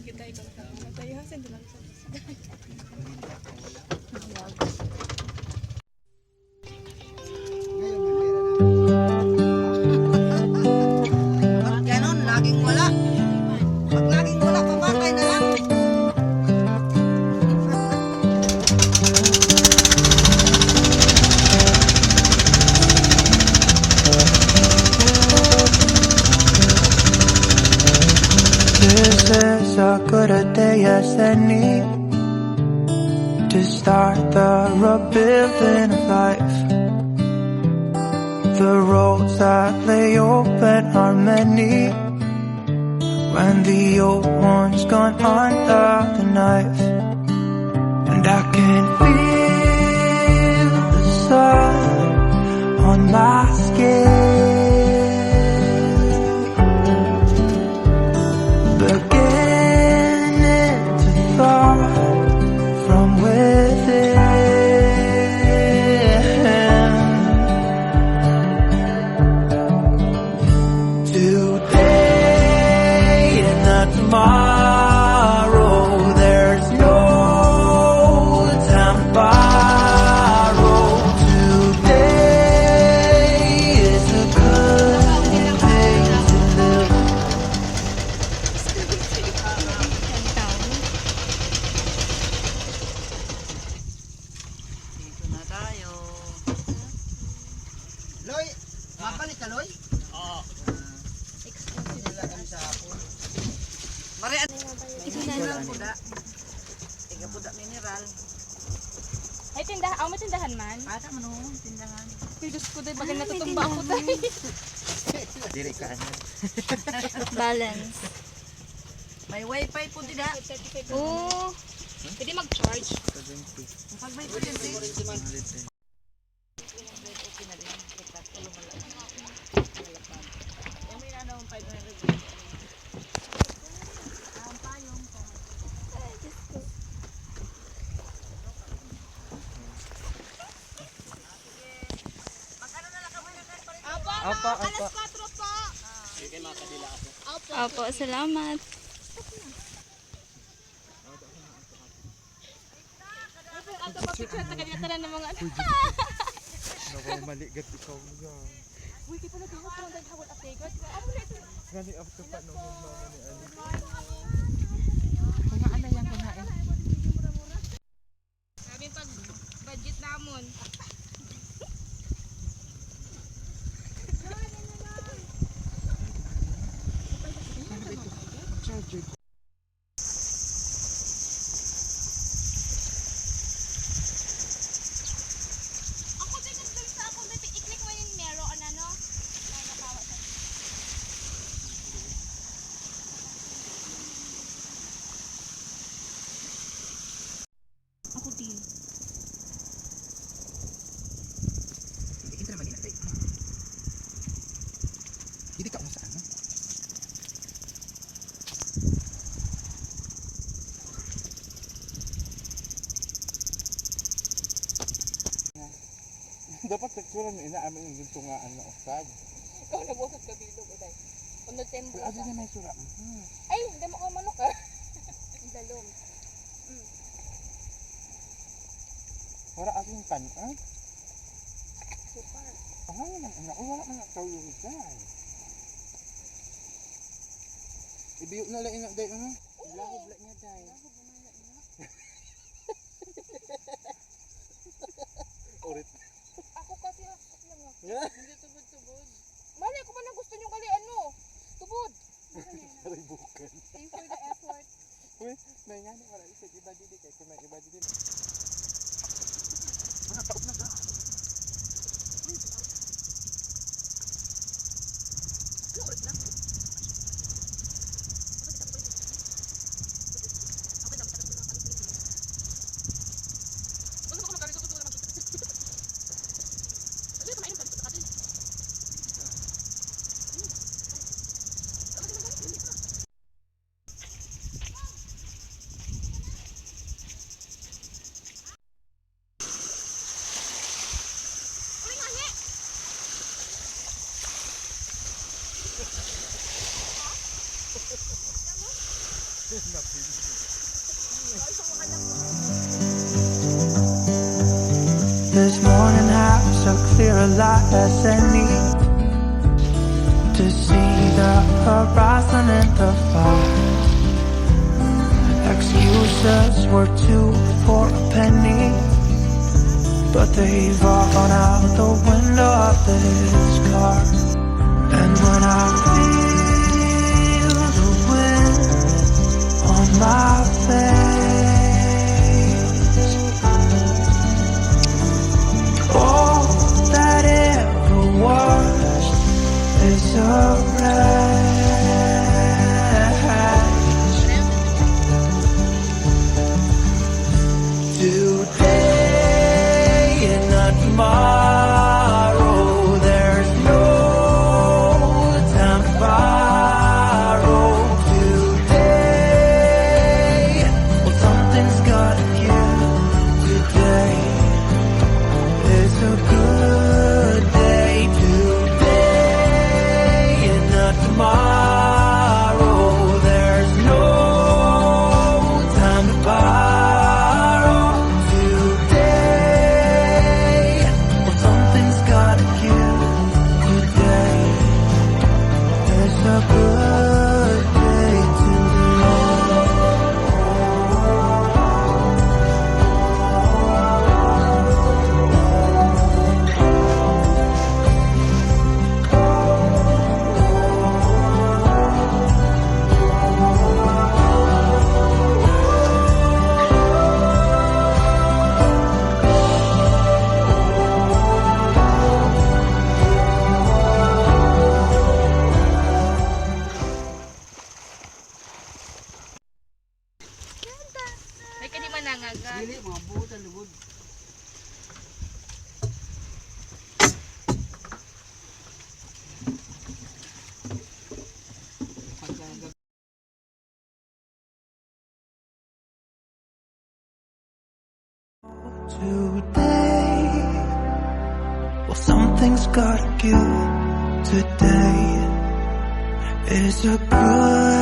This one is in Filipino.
Kita ikaw na tayo hasin din lang sa. Ganon, laging wala. Pag laging wala, pamatay na lang. This is as good a day as any to start the rebuilding of life. The roads that lay open are many when the old one's gone under the knife. And I can feel the sun on my skin, beginning to thaw from within. Today and not tomorrow, there's no time to borrow. Today is a good day to live. Dito na tayo. Loy, mabalik ka, Loy? Oo. Nila kami sa hapon. Marian, mineral puda. Tiga puda mineral. Ay tindahan, may tindahan man. Ata man o, tindahan. Diyos ko dahil bagay natutumba ako tayo. Diri ka na. Balance. May wifi po dida. Oo. Pwede mag-charge. Pag may kuryente. Apa, apa. Opo, salamat. Ato pa picture ta kanya tanan ng mga ano. Maligat ikaw yan. Uy, di pala dingo pero dahil hawal ategot. Amo na ito. Gani after pa no mo ni Ali. Kuhaan na yan, kuhaan. Sabi pag budget namon. Ako din nagdun sa ako dito i-click mo yung meron ano. Kaya nakawa sa. Ako din. Kita naman ina tayo. Hindi ka mo sa ano? Dapat teksturan mo inaamin yung tungaan na usad. Ikaw nabusot ka bilog o dahil. Kuno tempo. Pero adi na may sura. Ay, hindi mo ko manok ah. Ang dalom. Wala aking pan, ah? Super. Wala man na tawyo dai. Ibiyok na lang ina dai, ah. Lahog la niya dai. Orit. Ako kasi hakot lang ako. Yeah. Hindi tubod-tubod. Mali ako man ang gusto nyo kali ano. Tubod. Aray bukan. Thank you for the effort. Uy, may nga na wala isa iba dili kay kung may iba dili. Mga taob na ka. This morning has a clearer light as any to see the horizon and the fire. Excuses were two for a penny, but they've all gone out the window of this car. And when I feel the wind on my face, all that ever was is a race. Today and not tomorrow, there's no time to borrow. Today, well, something's gotta give. Today is a good day. Today and not tomorrow, there's no time to borrow. Today, well, something's gotta give. Today is a good day. May ka di manangagat. Dili, mga buta lugod. Today, well, something's gotta give. Today is a good